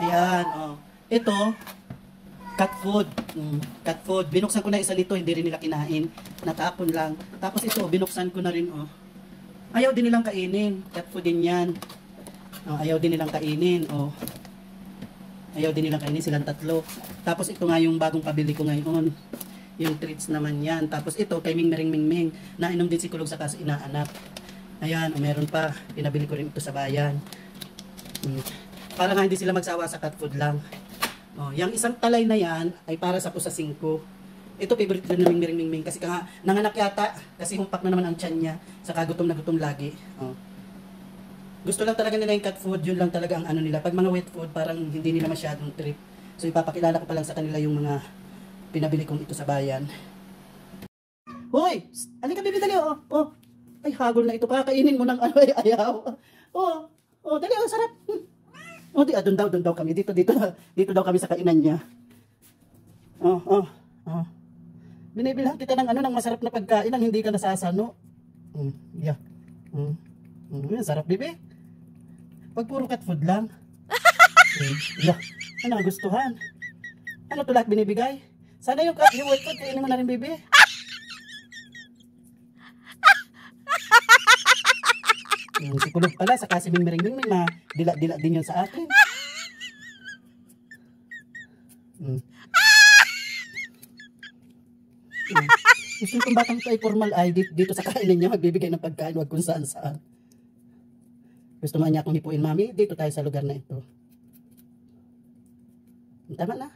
Ayan, oh. Ito, cat food. Cat food. Binuksan ko na isa nito, hindi rin nila kinain. Natapon lang. Tapos ito, binuksan ko na rin, oh. Ayaw din nilang kainin. Cat food din yan. Oh, ayaw din nilang kainin, oh. Ayaw din nilang kainin silang tatlo. Tapos ito nga yung bagong pabili ko ngayon. Yung treats naman yan. Tapos ito, kay Ming Mering Ming Ming. Nainom din si Kulog sa kaso inaanak. Ayan, oh, meron pa. Pinabili ko rin ito sa bayan. Para nga hindi sila magsawa sa cat food lang. Oh, yung isang talay na yan ay para sa pusa 5. Ito favorite na ng Ming Ming Ming kasi nga nanganak yata kasi humpak na naman ang tiyan niya. Saka gutom na gutom lagi. Oh. Gusto lang talaga nila yung cat food, yun lang talaga ang ano nila. Pag mga wet food, parang hindi nila masyadong trip. So ipapakilala ko pa lang sa kanila yung mga pinabili kong ito sa bayan. Hoy! Halika baby, dali oh. Oh. Ay, hagol na ito. Kakainin mo ng ano ay ayaw. Oh. Oh, dali oh, sarap. Oh, doon daw kami. Dito daw kami sa kainan niya. Oh. Binibilhan kita ng ano, ng masarap na pagkain nang hindi ka nasasano. Yeah. Sarap, bebe. Pag puro cat food lang. Yeah. Ano ang gustuhan? Ano to lahat binibigay? Sana yung wet food, kainin mo na rin, bebe. Si Kulog pala, saka si Ming Mering Ming Ming, dila-dila din yun sa akin. Gusto kong batang ito ay formal ay dito sa kainin niya, magbibigay ng pagkain, wag kung saan-saan. Gusto man niya akong hipuin, mami, dito tayo sa lugar na ito. Tama na.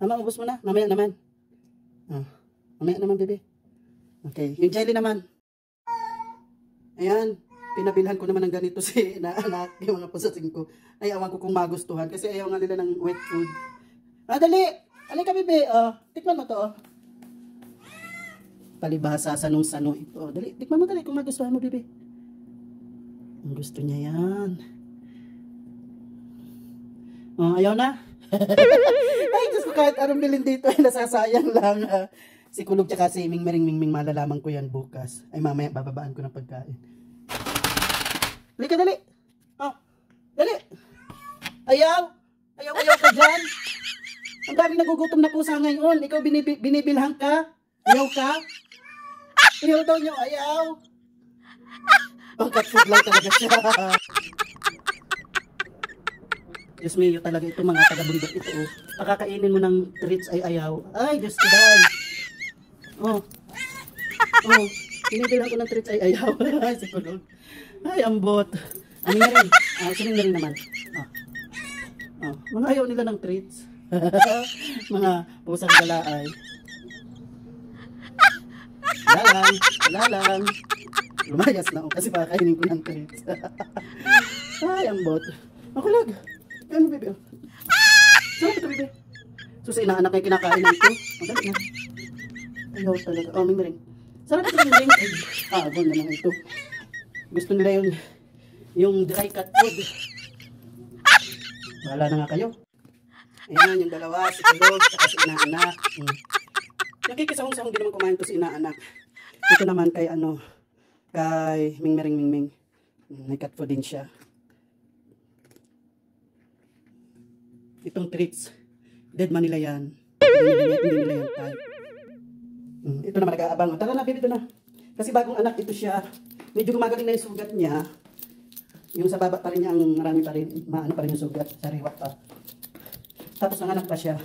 Tama, ubos mo na. Mamaya naman. Mamaya naman, bebe. Okay, yung jelly naman. Ayan. Pinabilhan ko naman ng ganito si inaanak, yung mga pusasin ko. Ay, awan ko kung magustuhan. Kasi ayaw nga nila ng wet food. Dali! Halika, bebe. Tikman mo to. Palibhasa, sanong-sano ito. Dali, tikman mo dali kung magustuhan mo, bebe. Ang gusto niya yan. Ayaw na? Ay, Diyos ko, kahit anong bilhin dito ay nasasayang lang. Si Kulog tsaka si Ming Mering Ming Ming, malalaman ko yan bukas. Ay, mamaya bababaan ko ng pagkain. Halika, dali. Dali. Ayaw ka dyan. Ang daming nagugutom na pusa ngayon. Ikaw binibilhan ka. Ayaw ka. Ayaw daw niyo, ayaw. Ang cat food lang talaga siya. Diyos mio talaga ito, mga taga-bundok ito. Pakakainin mo ng treats ay ayaw. Ay, Diyos ko dahil. Binibilhan ko ng treats ay ayaw. Ay, si Kulog. Ay, ambot. Ano nga rin? Sining na rin naman. Mga ayaw nila ng treats. Mga pusang galaay. Lalang. Lumayas na ako kasi pakakainin ko ng treats. Ay, ambot. Makulag. Ano, bebe? Sarap ito, bebe. So, sa inaanak na yung kinakain na ito. Madali na. Ayaw talaga. Ming Mering. Sarap ito, Ming Mering. Agol naman ito. Gusto nila yung dry cat food. Wala na nga kayo. Ayan, yung dalawa, si Kulog, saka si inaanak. Nakikisahong-sahong din naman kumain to si inaanak. Ito naman kay Ming Mering Ming Ming. May cat food din siya. Itong treats, dead man nila yan. Hindi nila yan type. Ito naman nag-aabang. Tara na, baby, ito na. Kasi bagong anak ito siya. Medyo gumagaling na yung sugat niya. Yung sa baba pa rin niya, ang marami pa rin, maano pa rin yung sugat, sariwa pa. Tapos nanganak pa siya.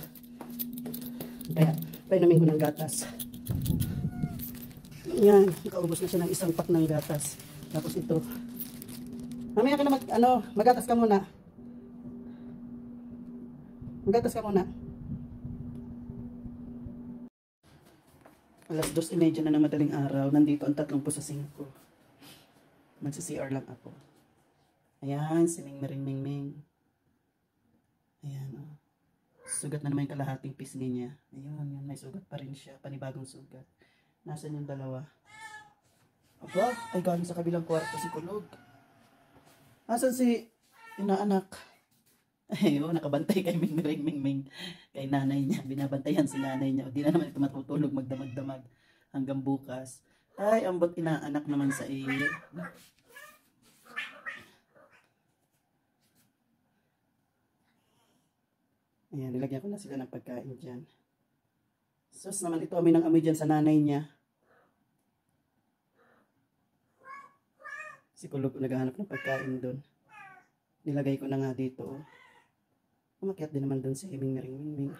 Kaya, painumin ko ng gatas. Yan, nakaubos na siya ng isang pack ng gatas. Tapos ito. Mamaya ka na magatas ka muna. Magatas ka muna. Alas 2:30 na ng madaling araw. Nandito ang 3 po sa 5. Magsa-CR lang ako. Ayan, si Ming Mering Ming Ming. Ayan, Sugat na naman yung kalahating pisngi niya. Ayun, may sugat pa rin siya. Panibagong sugat. Nasaan yung dalawa? Aba, ay galing sa kabilang kwarto si Kulog. Nasaan si inaanak? Ayun, nakabantay kay Ming Mering Ming Ming. Kay nanay niya. Binabantayan si nanay niya. O di na naman ito matutulog magdamag-damag hanggang bukas. Ay, ambot inaanak naman sa iyo. Ayan, nilagyan ko na sila ng pagkain dyan. Sus naman, ito amoy ng amoy dyan sa nanay niya. Si Kulog naghahanap ng pagkain doon. Nilagay ko na nga dito. Oh. Umakyat din naman doon si Ming Ming.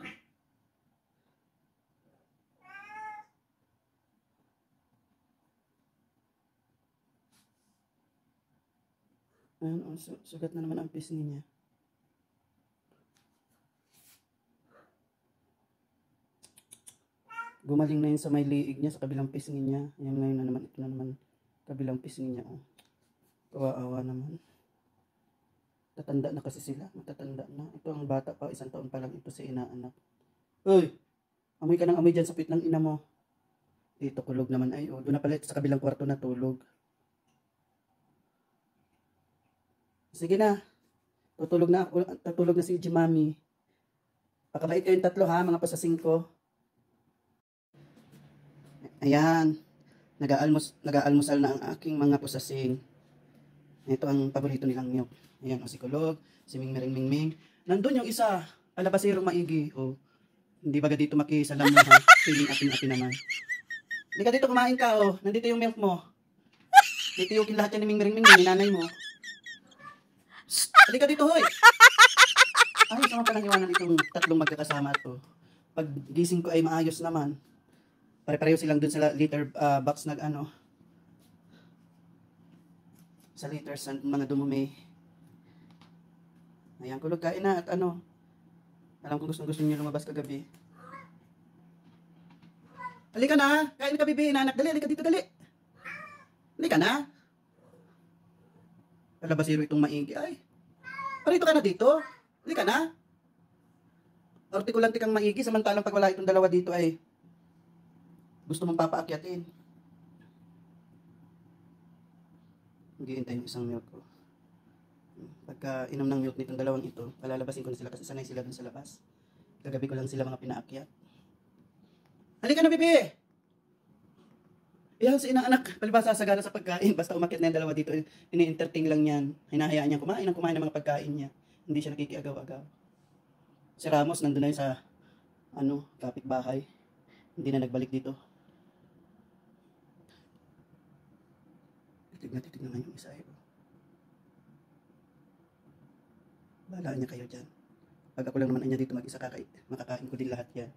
Ayan, oh, sugat na naman ang pisngi niya. Gumaling na yun sa may liig niya, sa kabilang pisngi niya. Ayan, ngayon na naman, ito na naman, kabilang pisngi niya. Oh. Kawawa naman. Tatanda na kasi sila, matatanda na. Ito ang bata pa, 1 taon pa lang ito si inaanak. Uy! Amoy ka ng amoy dyan sa pit ng ina mo. Dito Kulog naman ay, oh, doon na pala ito sa kabilang kwarto na tulog. Sige na. Tutulog na si Jimami. Pakabait kayong 3 ha, mga pasasing ko. Ayan. Nag-aalmusal na ang aking mga pusasing. Ito ang paborito nilang niyok. Ayan, o si Kulog, si Ming Ming. Nandun yung isa, alabasirong maigi. O, hindi baga dito makisalam mo ha. Piling atin naman. Hindi ka dito kumain ka o. Nandito yung milk mo. Dito yung lahat yan ni Ming Ming, ni nanay mo. Hindi ka dito hoy. Ayos naman palang iwanan itong 3 magkakasama to. Pag gising ko ay maayos naman. Pare-pareho silang dun sa litter box na ano. Sa liters ng mga dumumi. Ayan, Kulog, kain na at ano. Alam ko gusto niyo lumabas kagabi. Halika na, kain ka bibi, inanak, dali, halika dito, dali. Halika na. Alabasiro itong maigi. Ay, parito ka na dito. Halika na. Artikulante kang maigi, samantalang pag wala itong dalawa dito ay gusto mong papaakyatin. Mag-iintay yung isang milk ko. Pagka inom ng milk nitong dalawang ito, palalabasin ko na sila kasi sanay sila dun sa labas. Kagabi ko lang sila mga pinaakyat. Halika na, bebe! Yan si inaanak, palibasa sagana sa pagkain. Basta umakyat na yung dalawa dito, ini-entertain lang yan. Hinahayaan niya kumain ng mga pagkain niya. Hindi siya nakikiagaw-agaw. Si Ramos nandun na yun sa kapitbahay. Hindi na nagbalik dito. Titig naman yung isa eh. Bahala niya kayo dyan. Pag ako lang naman niya dito mag-isa makakain ko din lahat yan.